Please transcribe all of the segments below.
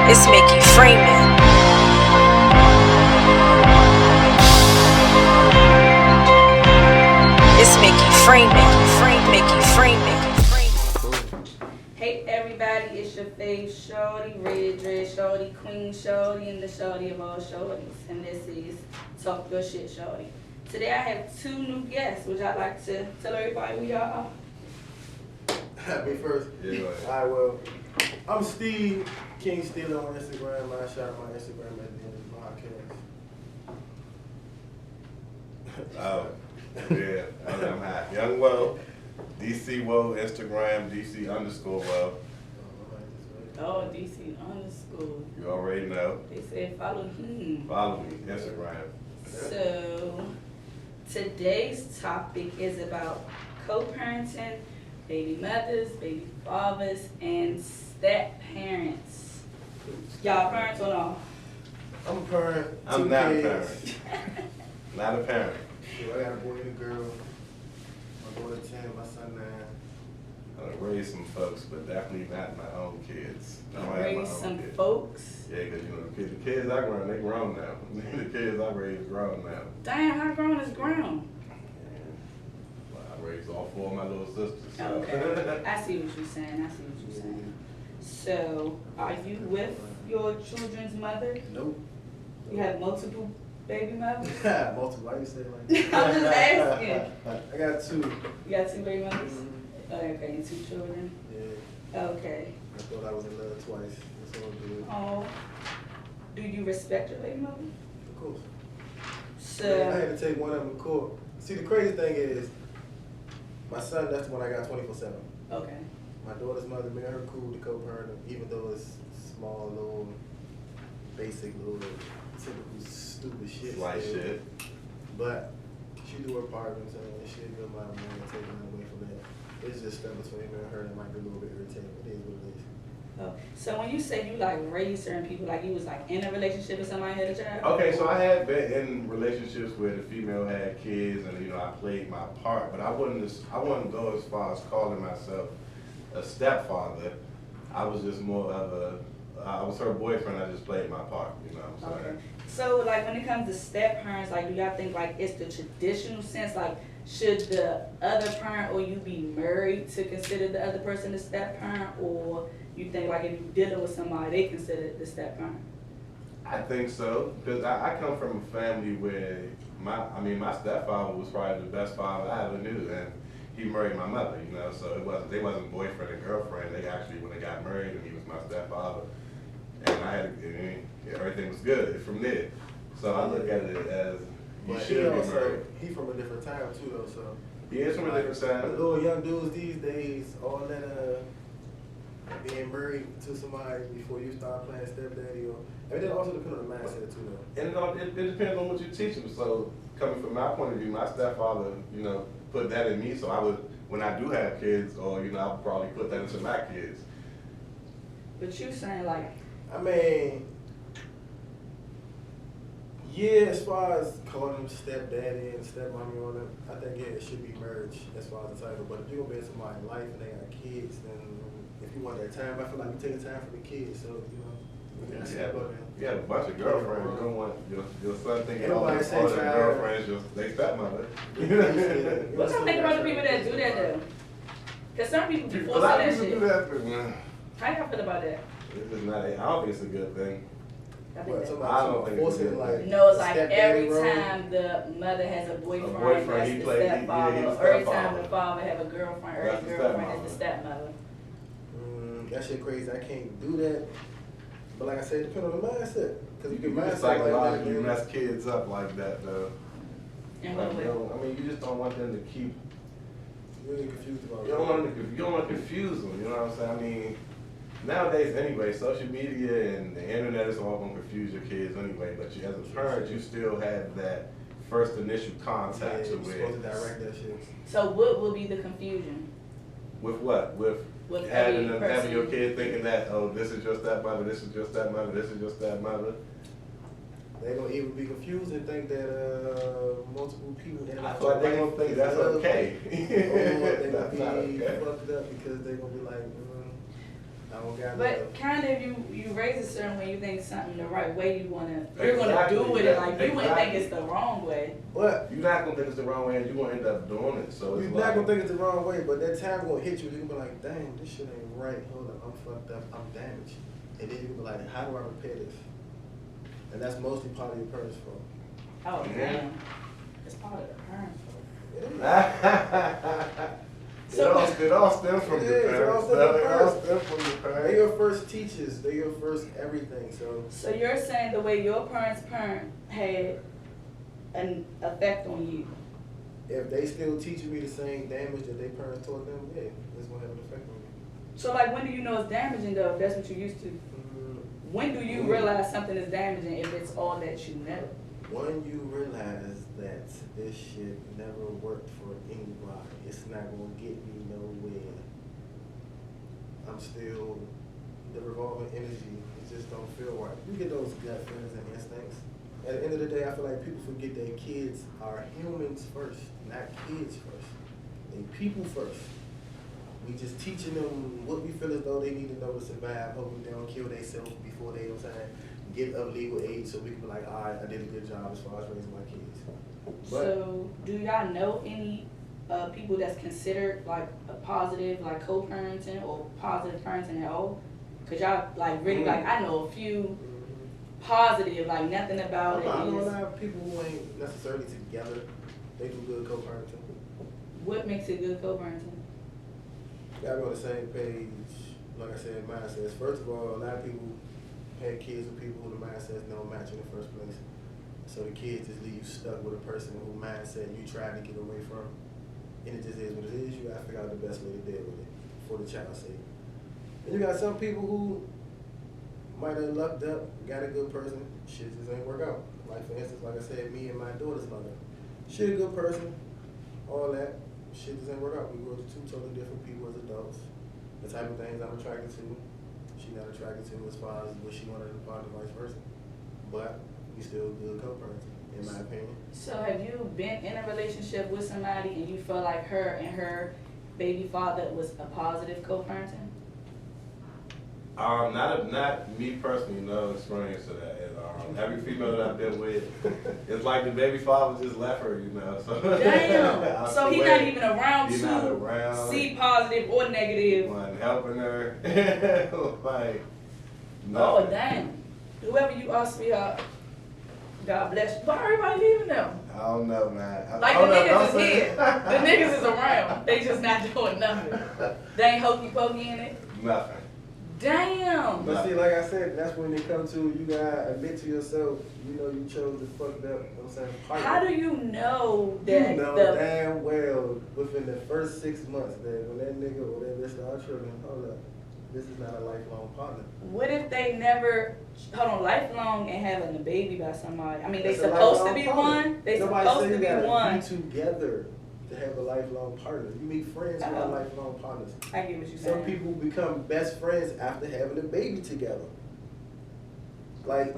It's Mickey Freeman. It's Mickey Freeman. Mickey Freeman. Hey everybody, it's your fave Shawty, Red Dress Shawty, Queen Shawty, and the Shawty of all Shawties. And this is Talk Your Shit Shawty. Today I have two new guests, which I'd like to tell everybody who y'all are. Me first? Yeah, Alright, well, I'm Steve, King Steeler on Instagram. I shot my Instagram at the end of the podcast. Oh, yeah, I'm hot. Young Woe, DC Woe, Instagram, DC_Woe. Oh, DC underscore. You already know. They said follow him. Follow me, Instagram. So, today's topic is about co-parenting, baby mothers, baby fathers, and step parents. Y'all parents or no? I'm a parent. I'm two not a kids. parent. Not a parent. So I got a boy and a girl. My daughter 10, my son 9. I raised some folks, but definitely not my own kids. I don't have my Raise own some kids. folks. Yeah, because you know, the kids I grown, they grown now. The kids I raised grown now. Damn, how grown is grown? Well, I raised all four of my little sisters. So. Okay, I see what you're saying. So, are you with your children's mother? Nope. You have multiple baby mothers? Multiple. Why you say it like I'm just asking. I got two. You got two baby mothers? Mhm. Okay, and two children? Yeah. Okay. I thought I was in love twice. That's all good. Oh, do you respect your baby mother? Of course. I So, had to take one of them to court. See, the crazy thing is, my son, that's the one I got 24/7. okay. My daughter's mother, me and her cool to co-parent, even though it's small, little, basic, little, typical stupid shit. Like still. shit. But she do her part, you know what I'm saying? She'll get my money and take it away from that. It's just stuff between me and her that might be a little bit irritating. It is what it is. Oh, so when you say you like raised certain people, like you was like in a relationship with somebody who had a child? Okay, so I had been in relationships where the female had kids, and you know I played my part, but I wouldn't go as far as calling myself a stepfather. I was just more of I was her boyfriend. I just played my part. You know what I'm saying? Okay. So like when it comes to step parents, like do y'all think like it's the traditional sense, like should the other parent or you be married to consider the other person a step parent, or you think like if you're dealing with somebody they consider the step parent? I think so, because I come from a family where my stepfather was probably the best father I ever knew, and he married my mother, you know, so they wasn't boyfriend and girlfriend. They actually, when they got married, and he was my stepfather, and everything was good from there. So I look at it as you But should be married. he from a different time too, though, so. He is from a different The side. little young dudes these days, all that being married to somebody before you start playing stepdaddy, or I mean, that also depends on the mindset too, though. And it depends on what you teach them. So coming from my point of view, my stepfather, you know, put that in me. So I would, when I do have kids, or you know, I'll probably put that into my kids. But you saying like, I mean, yeah, as far as calling them stepdaddy and stepmommy and all that, I think yeah, it should be merged as far as the title. But if you're gonna be in somebody's life and they got kids, then if you want that time, I feel like you're taking time for the kids. So you know, You have a bunch of girlfriends. You don't want your son thinking all Everybody the say child. girlfriends they stepmother. what y'all think about the people that do that though? Cause some people be A forcing lot that of people shit. do that, but How y'all feel about that? it's just not. I don't think it's a good thing. I think What, that- somebody I don't think it's forcing good. like No, it's the like stepdaddy every role? time the mother has a boyfriend, boyfriend, he that's the plays- stepfather. yeah, he's the Every stepfather. time the father have a girlfriend, That's every the girlfriend is the stepmother. stepmother. That shit crazy. I can't do that. But like I said, it depends on the mindset. Because you can You mindset just like that. psychologically man. mess kids up like that, though. And Like, what way? I mean, you just don't want them to keep. You're really confused about You don't want to confuse them. You know what I'm saying? I mean, nowadays anyway, social media and the internet is all going to confuse your kids anyway. But you, as a parent, you still have that first initial Yeah, contact you're to supposed to where. direct that shit. So what will be the confusion? With what? With every having your person? kid thinking that, oh, this is your stepmother, this is your stepmother, this is your stepmother. They're gonna even be confused and think that multiple people. I feel like they're gonna think that's okay. Or they're That's not gonna be okay. fucked up because they're gonna be like, I don't got But kind of you raise a certain way, you think something the right way, you're gonna do Exactly, with it. Like you wouldn't think exactly. it's the wrong way. But You're not gonna think it's the wrong way, and you're gonna end up doing it. So it's you're like, not gonna think it's the wrong way, but that time gonna hit you. You're gonna be like, dang, this shit ain't right. Hold up, I'm fucked up. I'm damaged. And then you're gonna be like, how do I repair this? And that's mostly part of your parents' fault. Oh Yeah. damn, it's part of the parents' fault. It all stems from It your is, it all parents. stems from It all parents. stems from your They're parents. your first teachers. They're your first everything. So you're saying the way your parent had an effect on you. If they still teaching me the same damage that their parents taught them, yeah, it's gonna have an effect on me. So like when do you know it's damaging though, if that's what you're used to? When do you realize something is damaging if it's all that you know? When you realize that this shit never worked for anybody, it's not gonna get me nowhere. I'm still the revolving energy. It just don't feel right. You get those gut feelings and instincts. At the end of the day, I feel like people forget that kids are humans first, not kids first. They people first. We just teaching them what we feel as though they need to know to survive. Hopefully they don't kill themselves before they get of legal age, so we can be like, all right, I did a good job as far as raising my kids. But So do y'all know any people that's considered like a positive, like co-parenting or positive parenting at all? Cause y'all like really like I know a few positive, like nothing about I know a it lot is. of people who ain't necessarily together. They do good co-parenting. What makes it good co-parenting? Gotta be on the same page. Like I said, mindsets. First of all, a lot of people had kids with people who the mindsets don't match in the first place. So the kids just leave you stuck with a person whose mindset you tried to get away from. And it just is what it is. You gotta figure out the best way to deal with it for the child's sake. And you got some people who might have lucked up, got a good person, shit just ain't work out. Like for instance, like I said, me and my daughter's mother. She a good person, all that. Shit just ain't work out. We were two totally different people as adults. The type of things I'm attracted to, she not attracted to as far as what she wanted in a partner, vice versa. But we still good co-parenting, in my opinion. So have you been in a relationship with somebody and you feel like her and her baby father was a positive co-parenting? Not me personally, no experience of that. And, every female that I've been with, it's like the baby father just left her, you know. So Damn. I So he's swear, not even around he to not around. see positive or negative. Wasn't helping her. Like, Oh nothing. damn. Whoever you are, sweetheart, God bless you. Why everybody leaving them? I don't know, man. Like the Hold up, niggas don't is say- here. The niggas is around. They just not doing nothing. They ain't hokey pokey in it. Nothing. Damn. But see, like I said, that's when it comes to you gotta admit to yourself, you know you chose the fucked up, you know what I'm saying, partner. How do you know You that know the damn well within the first 6 months that when that nigga or that bitch start tripping, hold up, this is not a lifelong partner. what if they never hold on lifelong and having a baby by somebody? I mean they It's a supposed to lifelong be partner. one. They Nobody supposed say to you be gotta one. be together to have a lifelong partner. You meet friends who are Oh. lifelong partners. I get what you're Some saying. people become best friends after having a baby together. Like,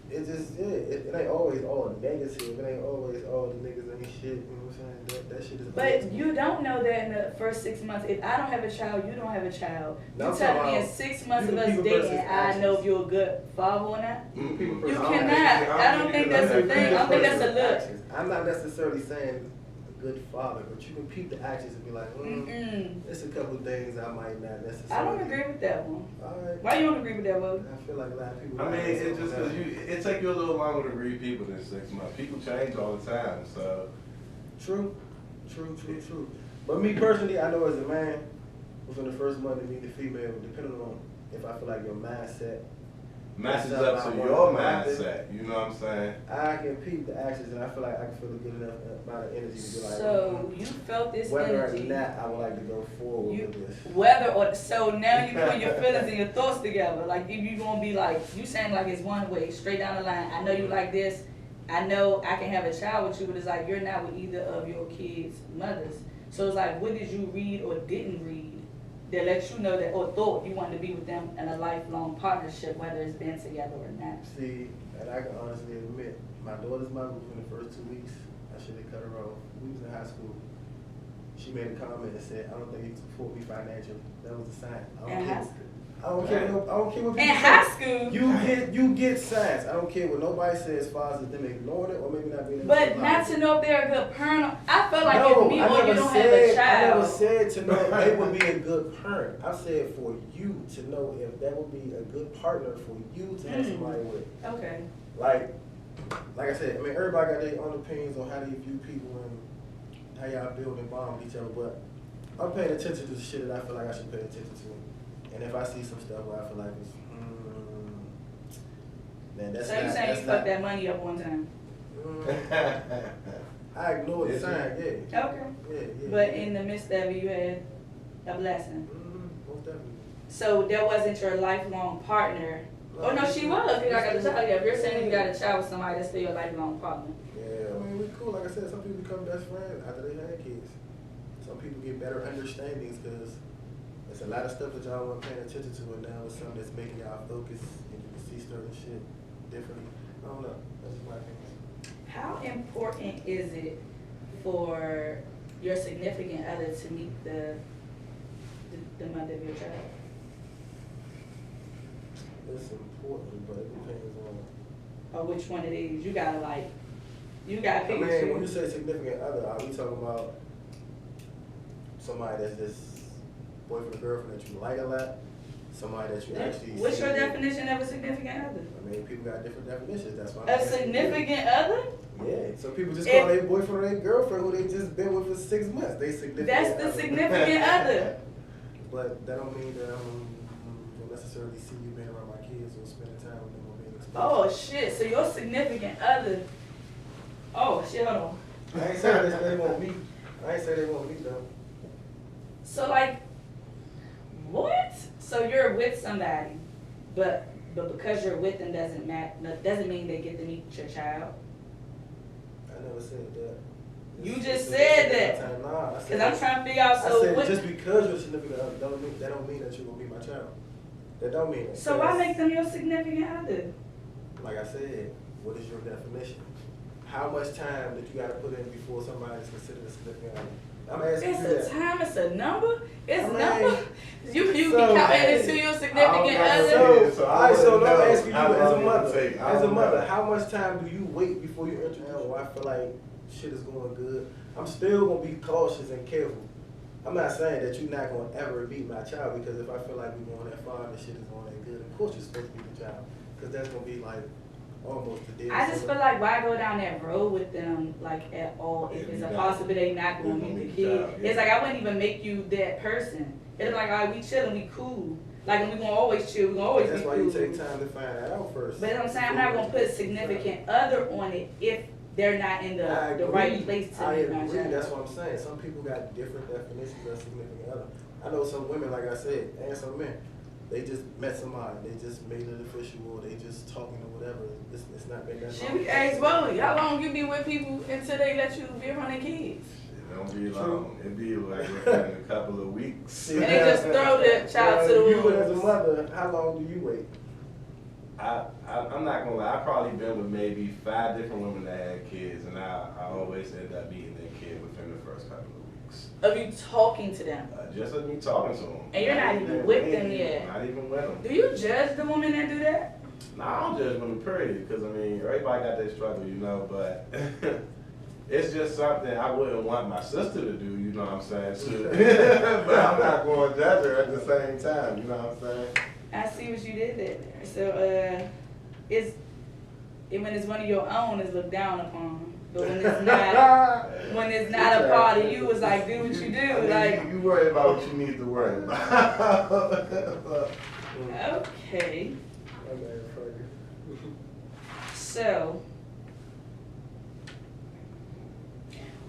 it just, yeah, it ain't always all negative. It ain't always all the niggas ain't shit, you know what I'm saying? That shit is But you don't know that in the first 6 months. If I don't have a child, you don't have a child. No, You I'm tell talking me in about 6 months of people us dating, versus I know if actions. you're a good father or not. People You versus cannot. actions. I don't think that's a thing. I don't think that's a look. Actions. I'm not necessarily saying a good father, but you can peep the actions and be like, Mm-mm. there's a couple things I might not necessarily. I don't agree with that one. Alright. Why you don't agree with that one? I feel like a lot of people. I mean, it's just because it take you a little longer to read people than 6 months. People change all the time, so. True. But me personally, I know as a man, within the first month to meet the female, depending on if I feel like your mindset Matches up to your mindset, you know what I'm saying? I can peep the actions, and I feel like I can feel a good enough amount of energy to be like, So you felt this whether energy. or not I would like to go forward You, with this. whether or so now you put your feelings and your thoughts together. Like if you gonna be like you saying like it's one way straight down the line. I know you like this. I know I can have a child with you, but it's like you're not with either of your kids' mothers. So it's like what did you read or didn't read that lets you know that or thought you wanted to be with them in a lifelong partnership, whether it's been together or not. See, and I can honestly admit, my daughter's mother within the first 2 weeks, I should have cut her off. We was in high school. She made a comment and said, I don't think you support me financially. That was a sign. I In high don't school? care. I don't care. I don't care what In people high say. school. You get signs. I don't care what nobody says as far as them ignoring it or maybe not being able But to not to know if they're a good parent. I feel like no, if me I or never you don't said, have a I child. never said to know if they would be a good parent. I said for you to know if that would be a good partner for you to have somebody with. Okay. Like I said, I mean, everybody got their own opinions on how they view people and how y'all build and bond with each other, but I'm paying attention to the shit that I feel like I should pay attention to. And if I see some stuff where I feel like it's, man, that's So you saying you fucked that money up one time? I ignored the sign, yeah. Okay. Yeah. But in the midst of it, you had a blessing. Most definitely. So that wasn't your lifelong partner. Oh no, she was. Because I got a child. Yeah, if you're saying you got a child with somebody that's still your lifelong partner. Yeah, I mean, we cool. Like I said, some people become best friends after they had kids. Some people get better understandings because there's a lot of stuff that y'all weren't paying attention to, and now it's something that's making y'all focus and you can see certain shit differently. I don't know. That's just my opinion. How important is it for your significant other to meet the mother of your child? It's important, but it depends on. Or which one it is? You gotta pick. I mean, when you say significant other, are we talking about somebody that's just boyfriend or girlfriend that you like a lot? Somebody that you actually What's see? your definition of a significant other? I mean, people got different definitions. That's why. A significant other? Yeah, some people just call their boyfriend or their girlfriend who they just been with for 6 months. They significant. That's the significant other. But that don't mean that I'm gonna necessarily see you being around my kids or spending time with them or being exposed. Oh shit! So your significant other? Oh shit! Hold on. I ain't saying that they won't meet. I ain't saying they won't meet though. So like, what? So you're with somebody, but because you're with them doesn't mean they get to meet your child. I never said that. You just said that. Nah, I said. Cause I'm trying to figure out. I So said what? just because you're significant other that don't mean that you're gonna be my child. That don't mean that. So why make them your significant other? Like I said, what is your definition? How much time that you got to put in before somebody is considered a significant other? I'm asking you It's that. a time. It's a number. It's I mean, number. You so, can count hey, it as to your significant I other. don't So, alright, so know I'm asking you how as a long it mother, would take. I as a don't mother, know. how much time do you wait before you introduce? Oh, I feel like shit is going good. I'm still gonna be cautious and careful. I'm not saying that you're not gonna ever beat my child because if I feel like we're going that far and the shit is going that good, of course you're supposed to beat the child because that's gonna be like almost the deal. I just feel like why go down that road with them like at all if it's a possibility they not gonna meet the kid. It's like I wouldn't even make you that person. It's like all right, we chilling, we cool. Like and we gonna always chill, we gonna always That's be why cool. you take time to find that out first. But I'm saying I'm not gonna put significant other on it if they're not in the right place to I meet my agree. child. That's what I'm saying. Some people got different definitions of significant other. I know some women, like I said, and some men. They just met somebody. They just made it official, or they just talking or whatever. It's not been that long. Shit, we ask Rolly, how long you be with people until they let you be around their kids? It don't be long. It be like within a couple of weeks. And they just throw the child to the You as a wolves. mother, how long do you wait? I'm not gonna lie. I've probably been with maybe 5 different women that had kids, and I always end up meeting their kid within the first couple of weeks. Of you talking to them. Just of me talking to them. And you're not even with them yet. Not even with them. Do you judge the women that do that? Nah, I don't judge women, period, because I mean, everybody got their struggle, you know, but it's just something I wouldn't want my sister to do, you know what I'm saying, too. But I'm not going to judge her at the same time, you know what I'm saying? I see what you did there. So, when it's one of your own, it's looked down upon. But when it's not a part of you, it's like, do what you do. I mean, Like, you worry about what you need to worry about. okay. So,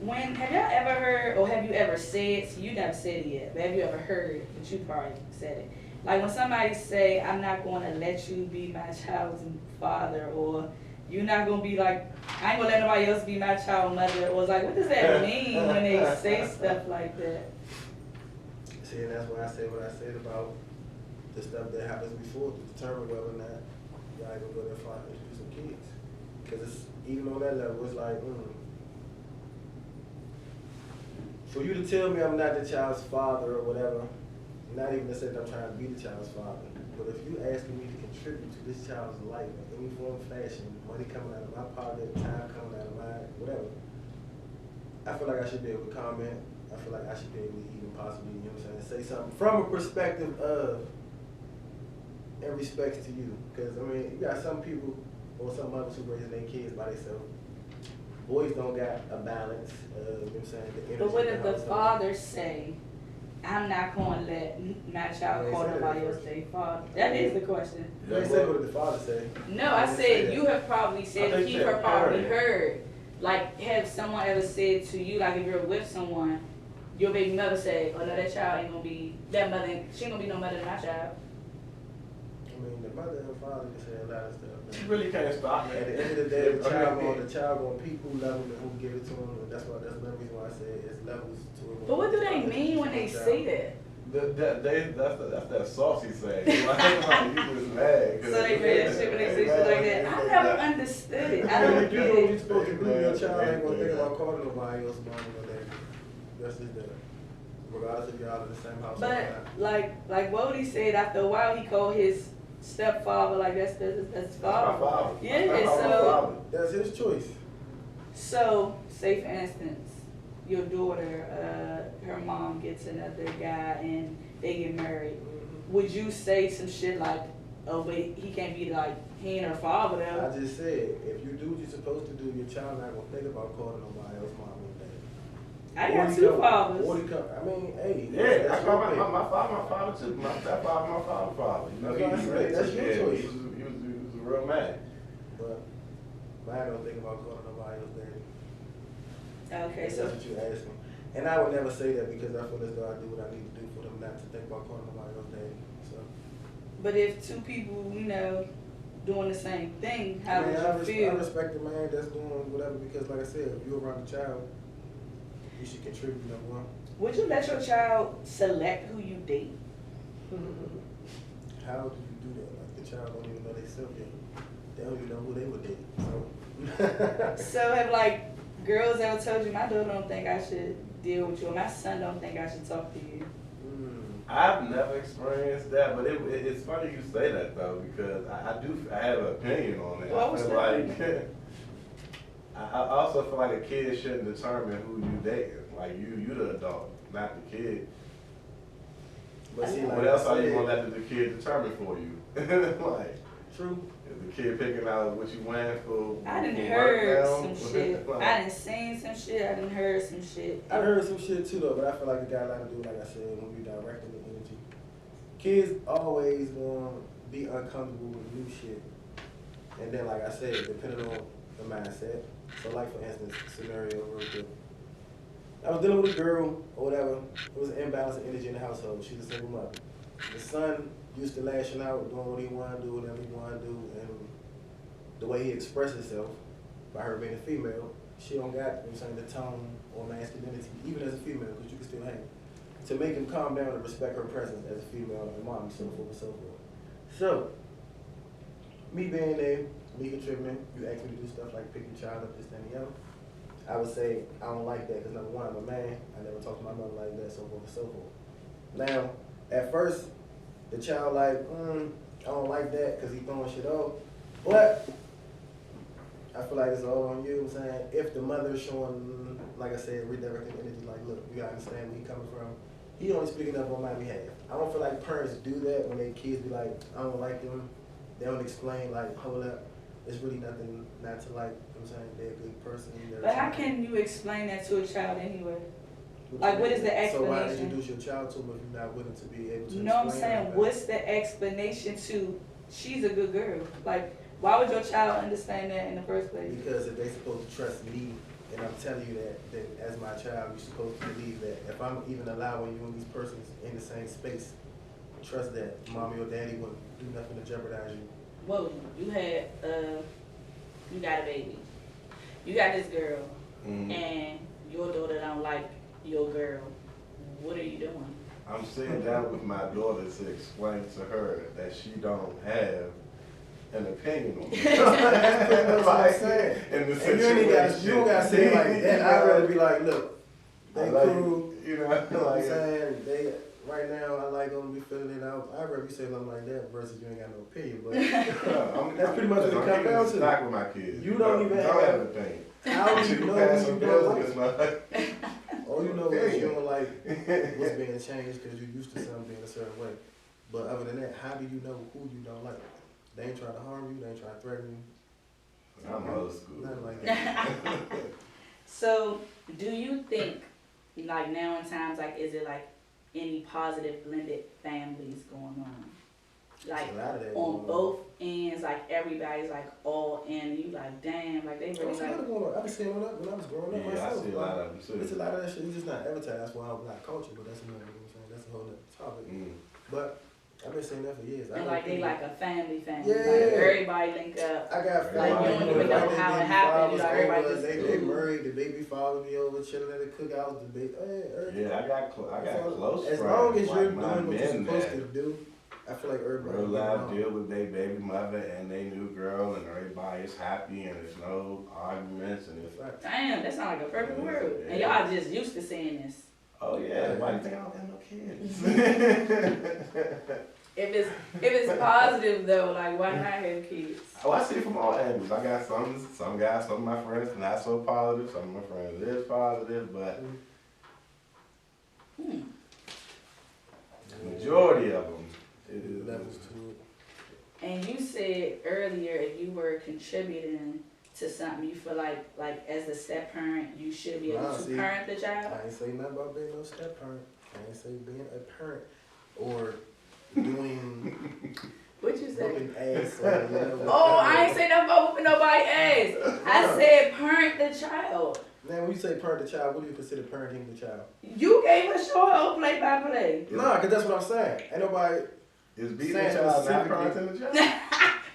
have y'all ever heard, or have you ever said, so you never said it yet, but have you ever heard, but you probably said it, like when somebody say, I'm not going to let you be my child's father, or you're not going to be like, I ain't going to let nobody else be my child mother, or it's like, what does that mean when they say stuff like that? See, and that's why I say what I said about the stuff that happens before to determine whether or not y'all gonna go that far and introduce some kids. Because it's even on that level, it's like, for you to tell me I'm not the child's father or whatever, not even to say that I'm trying to be the child's father, But if you asking me to contribute to this child's life in any form, fashion, money coming out of my pocket, time coming out of mine, whatever, I feel like I should be able to comment. I feel like I should be able to even possibly, you know what I'm saying, say something from a perspective of in respect to you. Because, I mean, you got some people or some mothers who raising their kids by themselves. Boys don't got a balance, you know what I'm saying, the energy. But what in if the household. father say, I'm not going to let my child They call said that nobody else first. their father? That is the question. They say what did the father say. No, I They say said that. you have probably said, I think he that have probably parent. heard. Like, have someone ever said to you, like if you're with someone, your baby mother say, oh no, that child ain't gonna be, that mother, she ain't gonna be no mother than my child. I mean, the mother and father can say a lot of stuff. You really can't stop At it. the end of the day, the child I mean, gonna peep who love him and who give it to him. And that's another reason why I say it's levels to it. But what do they mean when they say that? That's that saucy saying. Like, you just mad. So they read that shit when they say shit like that. I never understood it. I I don't mean, you get know it. you're supposed to do, your child ain't gonna think about calling nobody else mom or daddy. That's just that. Regardless if y'all in the same house or But not. like Wody said, after a while he called his stepfather like that's That's my father. father. Yeah, That's my so father. That's his choice. so say for instance, your daughter, her mom gets another guy and they get married. Would you say some shit like, oh wait, he can't be like he ain't her father though? I just said, if you do what you're supposed to do, your child not gonna think about calling nobody else mom or daddy. I got two fathers. I mean, hey, Yeah, I that's call your my father too. My stepfather, my father. You know, That's he what I said. That's took your care of me. choice. He was a real man. But mine don't think about calling nobody else daddy. Okay, If so that's what you asked me. And I would never say that because I feel as though I do what I need to do for them not to think about calling nobody else daddy. So but if two people, doing the same thing, how I mean, would you feel? I respect the man that's doing whatever because like I said, if you're around the child, you should contribute number one. Would you let your child select who you date? How do you do that? Like the child don't even know they self yet. They don't even know who they would date. So So have like girls ever told you, my daughter don't think I should deal with you, or my son don't think I should talk to you? I've never experienced that, but it's funny you say that though because I have an opinion on it. Well, I what's feel that like opinion? I also feel like a kid shouldn't determine who you dating. Like you the adult, not the kid. But see, like What else I are you said, gonna let the kid determine for you? Like, true. if the kid picking out what you wearing for I done for heard work some now, shit. like, I done seen some shit. I done heard some shit. I heard some shit too though, but I feel like it got a lot to do, like I said, when you directing the energy. Kids always gonna be uncomfortable with new shit. And then like I said, depending on the mindset. So like for instance, scenario real quick. I was dealing with a girl or whatever. It was an imbalance of energy in the household. She's a single mother. The son used to lashing out, doing what he wanted to do, whatever he wanted to do, and the way he expressed himself by her being a female, she don't got, you know what I'm saying, the tone or masculinity, even as a female, because you can still hang, to make him calm down and respect her presence as a female and mom, so forth and so forth. So, me being there, me contributing, you ask me to do stuff like pick your child up, this, that, and the other. I would say I don't like that because number one, I'm a man. I never talk to my mother like that, so forth and so forth. Now, at first, the child like, I don't like that because he throwing shit off. But I feel like it's all on you. You know what I'm saying, if the mother's showing, like I said, redirecting energy, like, look, you gotta understand where he coming from. He only speaking up on my behalf. I don't feel like parents do that when their kids be like, I don't like them. They don't explain like, hold up. It's really nothing not to like, you know what I'm saying, they're a good person. But how can you explain that to a child anyway? Like, what is the So why explanation? introduce your child to them if you're not willing to be able to No, I'm explain saying, everything? what's the explanation to she's a good girl? Like, why would your child understand that in the first place? Because if they supposed to trust me, and I'm telling you that, then as my child, you're supposed to believe that if I'm even allowing you and these persons in the same space, trust that mommy or daddy wouldn't do nothing to jeopardize you. Whoa, you got a baby. You got this girl, and your daughter don't like your girl. What are you doing? I'm sitting down with my daughter to explain to her that she don't have an opinion on it. That's what I'm saying. In the And situation. you don't gotta say it like that. I'd rather be like, look, they like, cool. You know, You know what I'm like, saying? right now, I like them, we feeling it out. I'd rather you say something like that versus you ain't got no opinion, but That's pretty much what it comes down to. Back with my kids. You don't even have have an opinion. how do you know pass who some you bills don't in this like? mother. All you know is you don't like what's being changed because you're used to something being a certain way. But other than that, how do you know who you don't like? They ain't trying to harm you, they ain't trying to threaten you. I'm old school. Nothing like that. So, do you think, like now in times, like, is it like any positive blended families going on? Like, There's a lot of that on going both ends, like everybody's like all in, you like, damn, like they really There's a lot like, of going on. I've been seeing it when I was growing up Yeah, myself. I see a lot of them too. It's a lot of that shit. It's just not advertised. Well, I'm not culture, but that's another. You know what I'm saying? That's a whole other topic. But I've been saying that for years. and like they like a family, Yeah. like everybody link up. I got Like, you don't even know how it happened. Like, everybody just they married. The baby followed me over, chilling at the cookout. The baby, Yeah, I got close as friends. long as you're like my doing what you're men supposed that to do, I feel like everybody. real life deal with their baby mother and their new girl, and everybody is happy, and there's no arguments, and it's Right. Damn, that sounds like a perfect Yeah. world. And y'all just used to saying this. oh yeah, why do you think I don't got no kids? If it's positive though, like why not have kids? Oh, I see it from all angles. I got some guys, some of my friends not so positive, some of my friends is positive, but the majority of them is Levels to it. And you said earlier if you were contributing to something, you feel like as a step parent, you should be able Nah, to see, parent the child. I ain't say nothing about being no step parent. I ain't say being a parent or doing What you say? whooping ass or Oh, I ain't say nothing about whooping nobody's ass. I said parent the child. Man, when you say parent the child, what do you consider parenting the child? You gave us your whole play by play. Nah, cause that's what I'm saying. Ain't nobody. is beating the Saying child not specifically- parenting the child?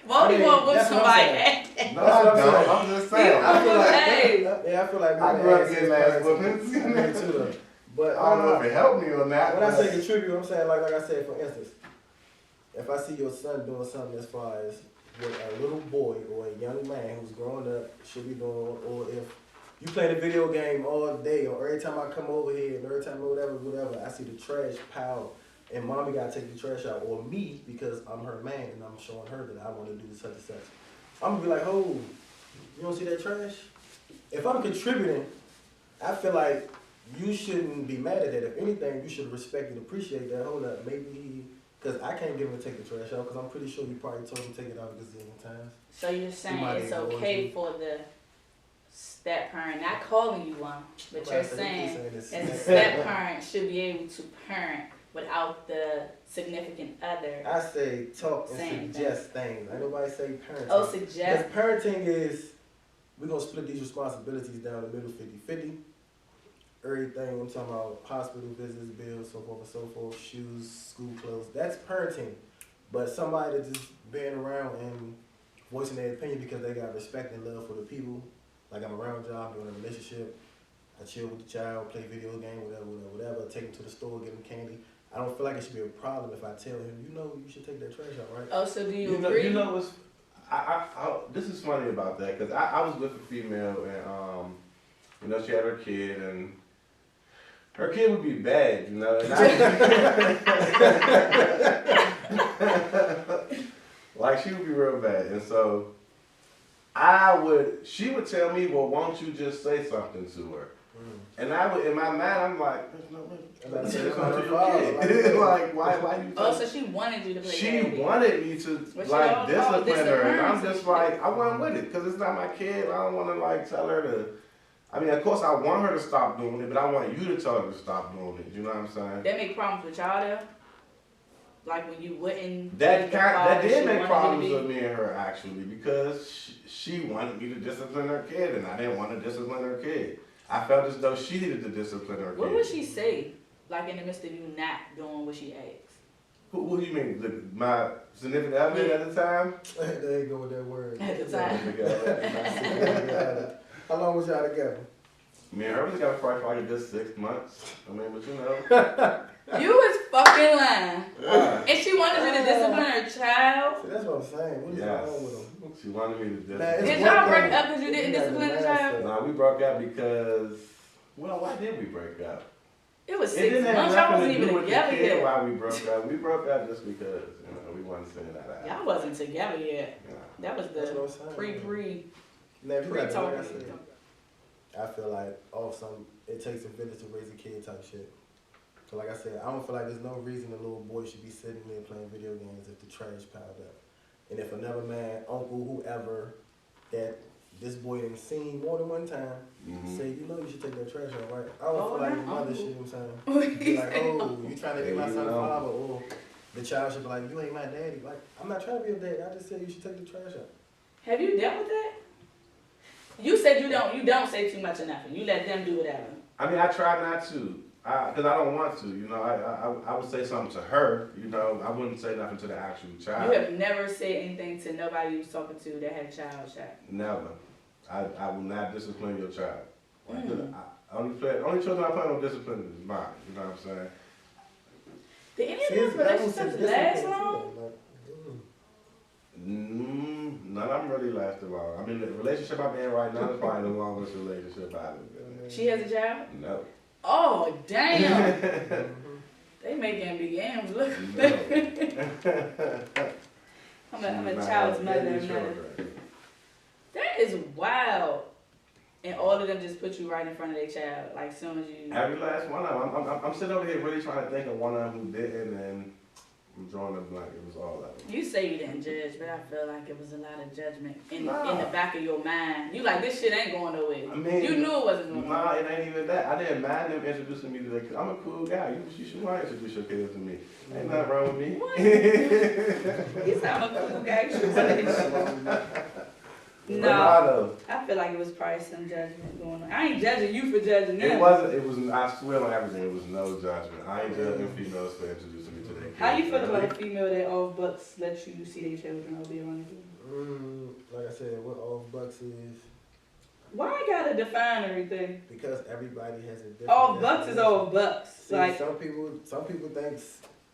Won't I mean, won't whoop that's what I'm somebody's saying. ass. No, I don't. I'm just saying. I feel like, Hey. yeah, I feel like I being grew up an ass getting is ass parenting. whoopings. I did too though. But I don't know if it helped me on that. when I but- say contribute, I'm saying like I said, for instance, if I see your son doing something as far as what a little boy or a young man who's growing up should be doing, or if you play the video game all day, or every time I come over here and every time whatever, I see the trash pile and mommy gotta take the trash out, or me because I'm her man and I'm showing her that I want to do such and such. I'm gonna be like, oh, you don't see that trash? If I'm contributing, I feel like you shouldn't be mad at that. If anything, you should respect and appreciate that. Hold up, maybe because I can't get him to take the trash out because I'm pretty sure you probably told him to take it out a gazillion times. So you're saying Somebody it's ignores okay you. for the step parent, not calling you one, but Right, you're so you keep saying this. as a step parent should be able to parent without the significant other. I say talk and Same suggest things. Ain't nobody say parenting. Oh, suggest. Because parenting is, we're going to split these responsibilities down the middle 50-50. Everything, I'm talking about hospital visits, bills, so forth and so forth, shoes, school clothes. That's parenting. But somebody that's just being around and voicing their opinion because they got respect and love for the people. Like I'm around y'all, I'm doing a relationship. I chill with the child, play video game, whatever. Take him to the store, give him candy. I don't feel like it should be a problem if I tell him, you know, you should take that trash out, right? Oh, so do you You know, agree? you know what's, this is funny about that, because I was with a female and, you know, she had her kid and her kid would be bad, you know, and like she would be real bad. And so she would tell me, well, won't you just say something to her? And I would, in my mind, I'm like, there's no way. That's Just not go her to fault. your kid. Like, why you? Oh, so she wanted you to play She daddy. wanted me to Well, she like don't call it discipline her, and I'm discipline. just like, I wasn't with it because it's not my kid. I don't want to like tell her to. I mean, of course, I want her to stop doing it, but I want you to tell her to stop doing it. You know what I'm saying? That make problems with y'all though? Like when you wouldn't. That be the that father did she make wanted problems you to with be? me and her actually because she wanted me to discipline her kid, and I didn't want to discipline her kid. I felt as though she needed to discipline her What kid. would she say? Like in the midst of you not doing what she asked? Who do you mean? My significant other Yeah. at the time? There you go with that word. At the time. How long was y'all together? Me and her was together for like a good 6 months. I mean, but you know. You was fucking lying. Why? And she wanted you to discipline her child. See, that's what I'm saying. What is Yes. wrong with them? She wanted me to discipline. Man, it's Did one y'all break thing- up because you didn't got discipline the the child? Nah, we broke up because, well, why did we break up? It was It 6 didn't have months. Y'all nothing wasn't to do even with the together kid yet. why we broke up. We broke up just because, we wasn't seeing that out. Y'all wasn't together yet. Yeah. That was That's what I'm the saying. pre. Now, if you got like I Talking. said, I feel like it takes a village to raise a kid type shit. So like I said, I don't feel like there's no reason a little boy should be sitting there playing video games if the trash piled up. And if another man, uncle, whoever, that this boy done seen more than one time, say, you should take that trash out, right? I don't feel like the mother shit, you know what I'm saying? Be like, oh, you trying to be my son's father, or the child should be like, you ain't my daddy. Like, I'm not trying to be your daddy, I just said you should take the trash out. Have you dealt with that? You said you don't say too much or nothing. You let them do whatever. I mean, I try not to, because I don't want to. I would say something to her. I wouldn't say nothing to the actual child. You have never said anything to nobody you was talking to that had a child shot. Never. I will not discipline your child. Only children I plan on disciplining is mine. You know what I'm saying? Did any of those relationships last long? None of them really lasted long. I mean, the relationship I'm in right now is probably the longest relationship I've been in. She has a child? No. Oh, damn. They making big games look. I'm a child's mother. That is wild. And all of them just put you right in front of their child, like soon as you. Every last one of them. I'm sitting over here really trying to think of one of them who didn't, and I'm drawing a blank. It was all of them. You say you didn't judge, but I feel like it was a lot of judgment in the back of your mind. You like, this shit ain't going nowhere. I mean, you knew it wasn't going nowhere. Nah, it ain't even that. I didn't mind them introducing me to their kids. I'm a cool guy. You should want to introduce your kids to me. Ain't nothing wrong with me. What? You sound a cool guy. You should say No, I feel like it was probably some judgment going on. I ain't judging you for judging them. It wasn't, I swear on everything, it was no judgment. I ain't judging females for introducing me to their kids. How you feel about a female that off bucks let you see their children or be around you? Like I said, what off bucks is. Why I gotta define everything? Because everybody has a different. Off bucks is off bucks. See, like some people think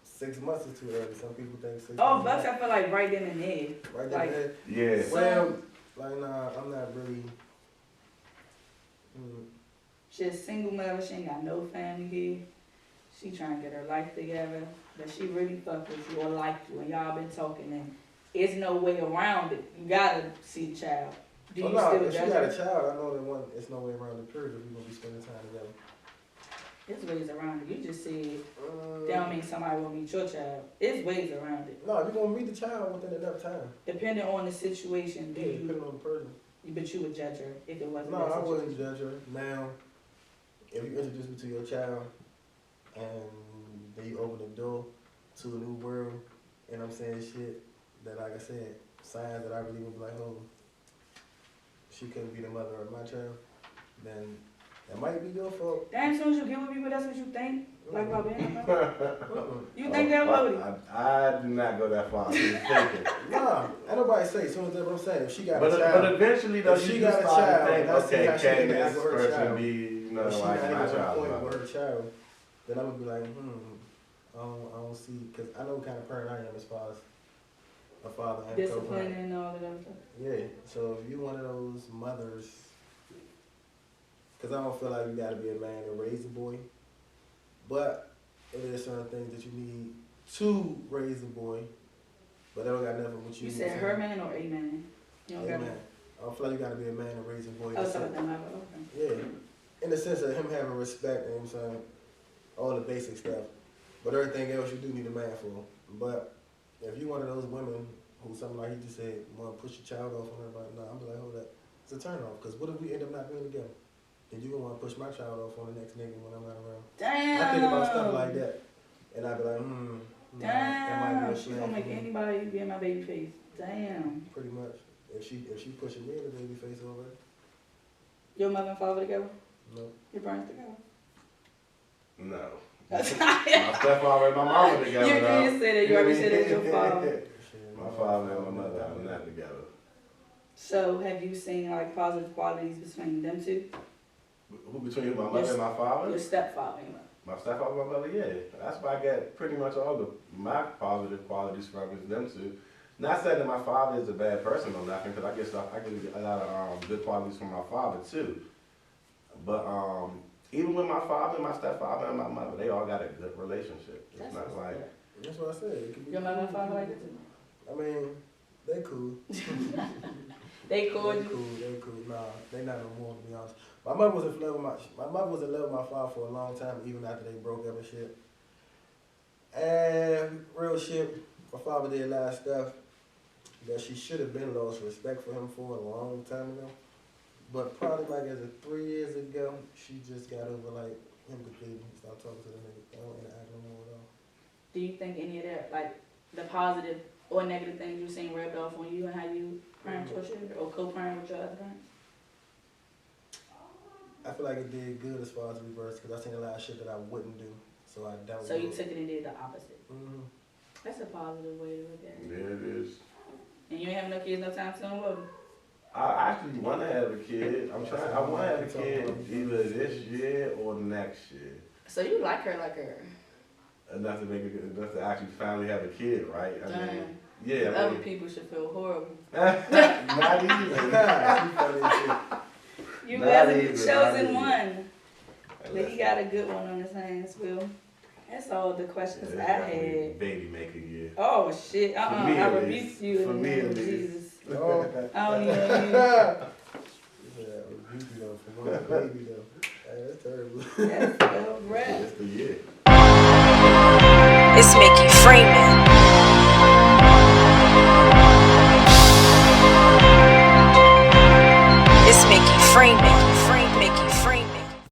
6 months is too early. Some people think 6 months. Off bucks, I feel like right then and there. Right then and there. Yeah. Well. Like, nah, I'm not really. She's a single mother. She ain't got no family here. She trying to get her life together. But she really fuck with you or like you. And y'all been talking and there's no way around it. You gotta see the child. Do you still if judge she got her? a child, I know that it's no way around the period if we're gonna be spending time together. There's ways around it. You just said that don't mean somebody will meet your child. There's ways around it. No, you're gonna meet the child within enough time. Depending on the situation, Depending on the person. But you would judge her if it wasn't. No, that I situation. wouldn't judge her. Now, if you introduce me to your child and then you open the door to a new world, and I'm saying shit that, like I said, signs that I really would be like, oh, she couldn't be the mother of my child, then that might be your fault. Damn, as soon as you get with people, that's what you think? Like about being a mother? You think that, Lodi? I do not go that far. I'm thinking. Nah, ain't nobody say. So that's what I'm saying. If she got a child, but eventually though, if she you got a start to child, think, let's see okay, how she can interact this with her person child. be, if she like not my even at a child? point with her child, then I would be like, I don't see, because I know what kind of parent I am as far as a father and Discipline co-parent. and all of that stuff. Yeah, so if you one of those mothers, because I don't feel like you got to be a man to raise a boy, but it is certain things that you need to raise a boy, but that don't got nothing with you. You said her man or a man? You don't got man. I don't feel like you got to be a man to raise a boy. Oh, so that matter. Okay. Yeah, in the sense of him having respect, you know what I'm saying, all the basic stuff. But everything else you do need a man for. But if you one of those women who something like he just said, want to push your child off on everybody, nah, I'm like, hold up. It's a turn off. Because what if we end up not being together? Then you gonna want to push my child off on the next nigga when I'm not around. Damn. I think about stuff like that. And I be like, Damn. that might be a She gonna make anybody be in my baby face. Damn. Pretty much. If she pushing me in the baby face over, Your mother and father together? no. Your parents together? No. My stepfather and my mama together. You though. did say that. You already said that your father. My father and my mother are not together. So have you seen like positive qualities between them two? Who between my mother and my father? Your stepfather and your mother. My stepfather and my mother, yeah. That's why I get pretty much all my positive qualities from is them two. Not saying that my father is a bad person or nothing, because I get a lot of good qualities from my father too. But even with my father, my stepfather, and my mother, they all got a good relationship. It's That's not what's like, up. That's what I said. It could be Your mother and cool. father like that too? I mean, they cool. They cool. They cool. They cool. Nah, they not no more, to be honest. My mother was in love with my mother was in love with my father for a long time, even after they broke up and shit. And real shit, my father did a lot of stuff that she should have been lost respect for him for a long time ago. But probably like as of 3 years ago, she just got over like him completely. Stopped talking to the nigga. I don't interact no more at all. Do you think any of that, like the positive or negative things you've seen rubbed off on you and how you parent your children or co-parent with your other parents? I feel like it did good as far as reverse, because I seen a lot of shit that I wouldn't do, so I don't. So you took it and did the opposite. Mm-hmm. That's a positive way to look at it. yeah, it is. And you ain't having no kids no time soon, will you? I actually want to have a kid. I want to have a kid either this year or next year. So you like her. Enough to make it, enough to actually finally have a kid, right? I mean, Damn. yeah. I Other mean, people should feel horrible. not even. She funny as shit. You Not wasn't even, the not chosen even. one. But he got a good one on his hands, Will. That's all the questions I had. Baby maker year. Oh shit! For me, I at rebuke least. you For in the me, name at of least. Jesus. Oh. I don't even know you. Yeah, rebuke you though, for one baby though. Hey, that's terrible. That's well rap. It's the year. It's Mickey Freeman.